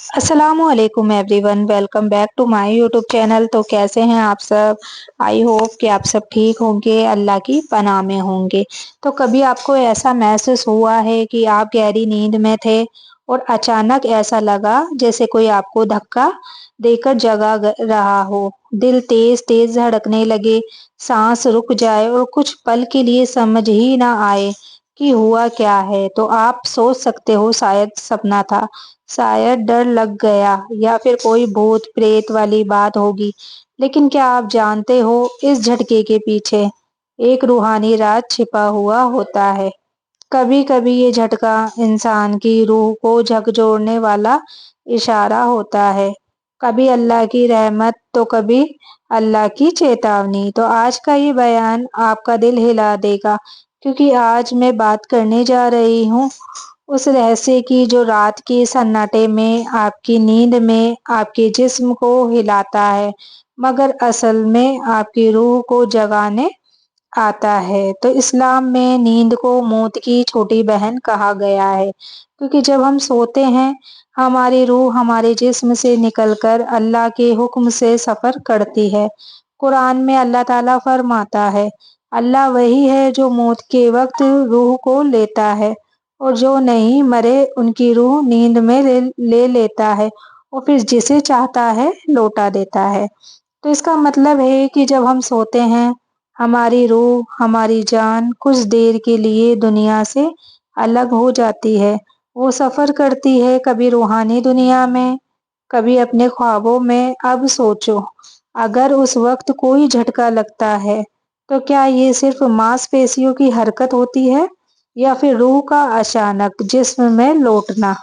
अस्सलाम वालेकुम everyone, welcome back to my YouTube channel. तो कैसे हैं आप सब? आई होप कि आप सब ठीक होंगे, अल्लाह की पनाह में होंगे। तो कभी आपको ऐसा महसूस हुआ है कि आप गहरी नींद में थे और अचानक ऐसा लगा जैसे कोई आपको धक्का देकर जगा रहा हो। दिल तेज तेज धड़कने लगे, सांस रुक जाए और कुछ पल के लिए समझ ही ना आए कि हुआ क्या है। तो आप सोच सकते हो शायद सपना था, शायद डर लग गया या फिर कोई भूत प्रेत वाली बात होगी। लेकिन क्या आप जानते हो, इस झटके के पीछे एक रूहानी राज छिपा हुआ होता है। कभी कभी ये झटका इंसान की रूह को झकझोरने वाला इशारा होता है, कभी अल्लाह की रहमत तो कभी अल्लाह की चेतावनी। तो आज का ये बयान आपका दिल हिला देगा, क्योंकि आज मैं बात करने जा रही हूँ उस रहस्य की जो रात के सन्नाटे में आपकी नींद में आपके जिस्म को हिलाता है, मगर असल में आपकी रूह को जगाने आता है। तो इस्लाम में नींद को मौत की छोटी बहन कहा गया है, क्योंकि जब हम सोते हैं हमारी रूह हमारे जिस्म से निकलकर अल्लाह के हुक्म से सफर करती है। कुरान में अल्लाह ताला फरमाता है, अल्लाह वही है जो मौत के वक्त रूह को लेता है और जो नहीं मरे उनकी रूह नींद में ले लेता है और फिर जिसे चाहता है लौटा देता है। तो इसका मतलब है कि जब हम सोते हैं हमारी रूह हमारी जान कुछ देर के लिए दुनिया से अलग हो जाती है। वो सफर करती है, कभी रूहानी दुनिया में, कभी अपने ख्वाबों में। अब सोचो, अगर उस वक्त कोई झटका लगता है तो क्या ये सिर्फ मांसपेशियों की हरकत होती है या फिर रूह का अचानक जिस्म में लौटना।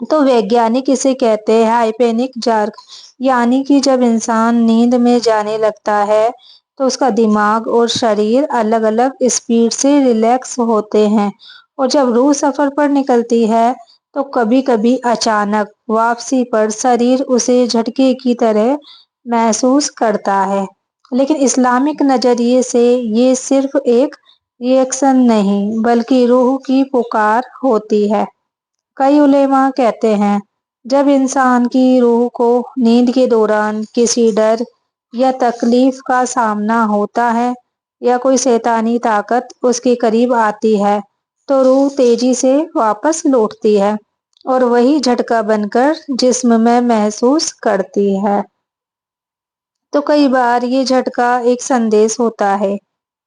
तो वैज्ञानिक इसे कहते हैं हाइपेनिक जार्क, यानी कि जब इंसान नींद में जाने लगता है तो उसका दिमाग और शरीर अलग अलग स्पीड से रिलैक्स होते हैं, और जब रूह सफर पर निकलती है तो कभी कभी अचानक वापसी पर शरीर उसे झटके की तरह महसूस करता है। लेकिन इस्लामिक नजरिए से ये सिर्फ एक रिएक्शन नहीं बल्कि रूह की पुकार होती है। कई उलेमा कहते हैं, जब इंसान की रूह को नींद के दौरान किसी डर या तकलीफ का सामना होता है या कोई शैतानी ताकत उसके करीब आती है तो रूह तेजी से वापस लौटती है और वही झटका बनकर जिस्म में महसूस करती है। तो कई बार ये झटका एक संदेश होता है,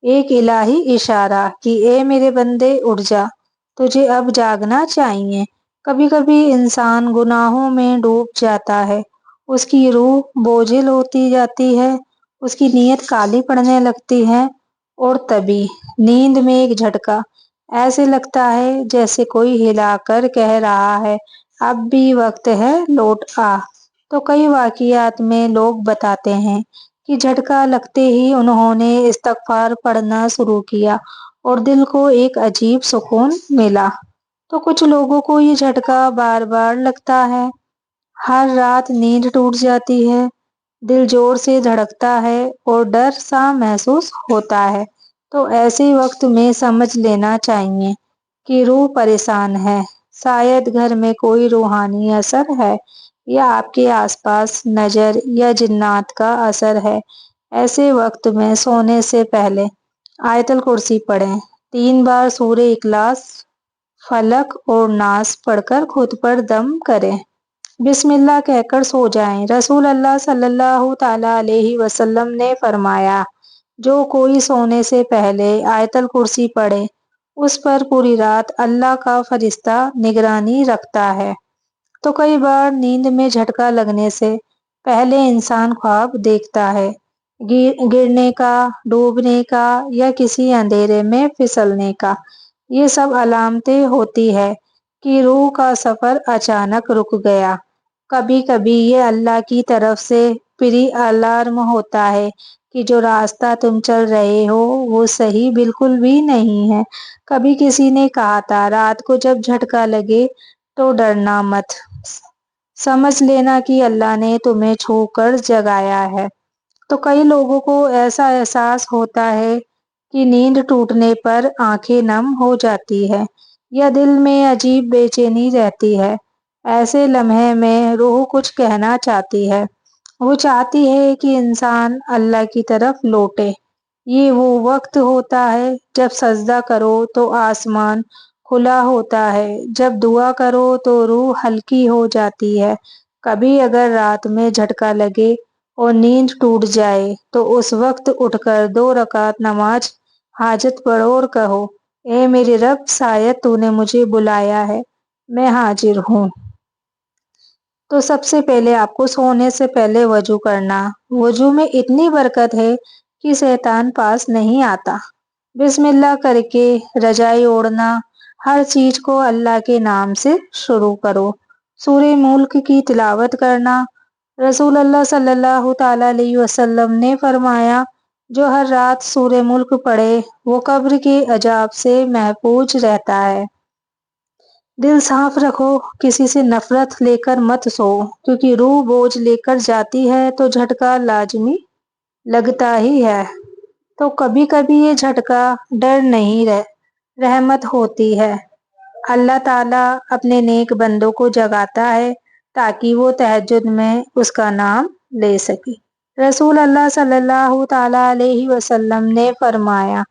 एक इलाही इशारा कि ए मेरे बंदे उठ जा, तुझे अब जागना चाहिए। कभी कभी इंसान गुनाहों में डूब जाता है, उसकी रूह बोझिल होती जाती है, उसकी नीयत काली पड़ने लगती है, और तभी नींद में एक झटका, ऐसे लगता है जैसे कोई हिलाकर कह रहा है, अब भी वक्त है, लौट आ। तो कई वाकयात में लोग बताते हैं कि झटका लगते ही उन्होंने इस्तगफार पढ़ना शुरू किया और दिल को एक अजीब सुकून मिला। तो कुछ लोगों को ये झटका बार बार लगता है, हर रात नींद टूट जाती है, दिल जोर से धड़कता है और डर सा महसूस होता है। तो ऐसे वक्त में समझ लेना चाहिए कि रूह परेशान है, शायद घर में कोई रूहानी असर है या आपके आसपास नजर या जिन्नात का असर है। ऐसे वक्त में सोने से पहले आयतल कुर्सी पढ़ें, 3 बार सूरे इखलास, फलक और नास पढ़कर खुद पर दम करें, बिस्मिल्लाह कहकर सो जाएं। रसूल अल्लाह सल्लल्लाहु ताला अलैहि वसल्लम ने फरमाया, जो कोई सोने से पहले आयतल कुर्सी पढ़े उस पर पूरी रात अल्लाह का फरिश्ता निगरानी रखता है। तो कई बार नींद में झटका लगने से पहले इंसान ख्वाब देखता है, गिरने का, डूबने का या किसी अंधेरे में फिसलने का। ये सब अलामतें होती है कि रूह का सफर अचानक रुक गया। कभी कभी ये अल्लाह की तरफ से प्री अलार्म होता है कि जो रास्ता तुम चल रहे हो वो सही बिल्कुल भी नहीं है। कभी किसी ने कहा था, रात को जब झटका लगे तो डरना मत, समझ लेना कि अल्लाह ने तुम्हें छूकर जगाया है। तो कई लोगों को ऐसा एहसास होता है कि नींद टूटने पर आंखें नम हो जाती है या दिल में अजीब बेचैनी रहती है, ایسے لمحے میں روح کچھ کہنا چاہتی ہے، وہ چاہتی ہے کہ انسان اللہ کی طرف لوٹے۔ یہ وہ وقت ہوتا ہے جب سجدہ کرو تو آسمان کھلا ہوتا ہے، جب دعا کرو تو روح ہلکی ہو جاتی ہے۔ کبھی اگر رات میں جھٹکا لگے اور نیند ٹوٹ جائے تو اس وقت اٹھ کر 2 رکعت نماز حاجت پڑھو اور کہو، اے میرے رب، شاید تو نے مجھے بلایا ہے، میں حاضر ہوں۔ تو سب سے پہلے آپ کو سونے سے پہلے وضو کرنا۔ وضو میں اتنی برکت ہے کہ شیطان پاس نہیں آتا۔ بسم اللہ کر کے رضائی اوڑھنا، ہر چیز کو اللہ کے نام سے شروع کرو۔ سورہ ملک کی تلاوت کرنا۔ رسول اللہ صلی اللہ تعالی علیہ وسلم نے فرمایا، جو ہر رات سورہ ملک پڑھے وہ قبر کے عذاب سے محفوظ رہتا ہے۔ دل صاف رکھو، کسی سے نفرت لے کر مت سو، کیونکہ روح بوجھ لے کر جاتی ہے تو جھٹکا لازمی لگتا ہی ہے۔ تو کبھی کبھی یہ جھٹکا ڈر نہیں رحمت ہوتی ہے۔ اللہ تعالیٰ اپنے نیک بندوں کو جگاتا ہے تاکہ وہ تہجد میں اس کا نام لے سکے۔ رسول اللہ صلی اللہ تعالی علیہ وسلم نے فرمایا،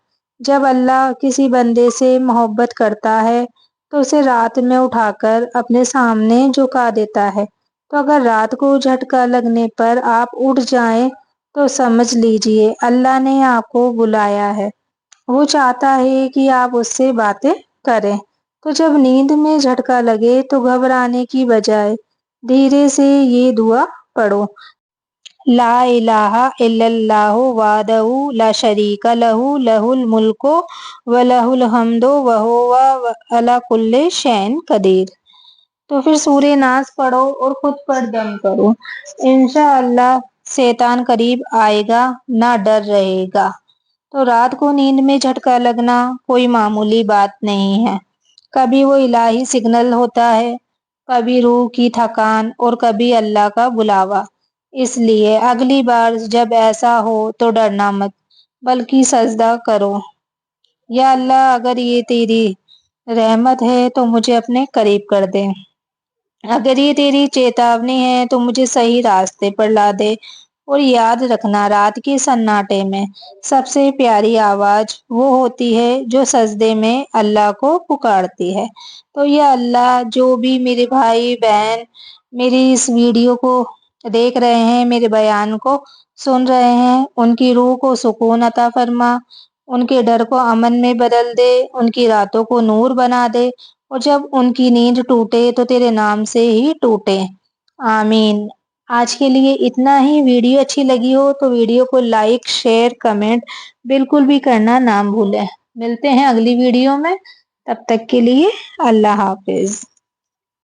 جب اللہ کسی بندے سے محبت کرتا ہے تو اسے رات میں اٹھا کر اپنے سامنے جھکا دیتا ہے۔ تو اگر رات کو جھٹکا لگنے پر آپ اٹھ جائیں تو سمجھ لیجئے اللہ نے آپ کو بلایا ہے، وہ چاہتا ہے کہ آپ اس سے باتیں کریں۔ تو جب نیند میں جھٹکا لگے تو گھبرانے کی بجائے دھیرے سے یہ دعا پڑھو، لا الہ الا اللہ وحدہ لا شریک لہ لہ الملک ولہ الحمد وہو علی کل شیء قدیر۔ تو پھر سورہ ناس پڑھو اور خود پر دم کرو، انشاءاللہ شیطان قریب آئے گا نہ ڈر رہے گا۔ تو رات کو نیند میں جھٹکا لگنا کوئی معمولی بات نہیں ہے، کبھی وہ الہی سگنل ہوتا ہے، کبھی روح کی تھکان اور کبھی اللہ کا بلاوا۔ اس لیے اگلی بار جب ایسا ہو تو ڈرنا مت، بلکہ سجدہ کرو، یا اللہ اگر یہ تیری رحمت ہے تو مجھے اپنے قریب کر دے، اگر یہ تیری چیتاونی ہے تو مجھے صحیح راستے پر لا دے۔ اور یاد رکھنا، رات کے سناٹے میں سب سے پیاری آواز وہ ہوتی ہے جو سجدے میں اللہ کو پکارتی ہے۔ تو یا اللہ، جو بھی میرے بھائی بہن میری اس ویڈیو کو دیکھ رہے ہیں، میرے بیان کو سن رہے ہیں، ان کی روح کو سکون عطا فرما، ان کے ڈر کو امن میں بدل دے، ان کی راتوں کو نور بنا دے، اور جب ان کی نیند ٹوٹے تو تیرے نام سے ہی ٹوٹے، آمین۔ آج کے لیے اتنا ہی۔ ویڈیو اچھی لگی ہو تو ویڈیو کو لائک، شیئر، کمنٹ بالکل بھی کرنا نہ بھولیں۔ ملتے ہیں اگلی ویڈیو میں، تب تک کے لیے اللہ حافظ۔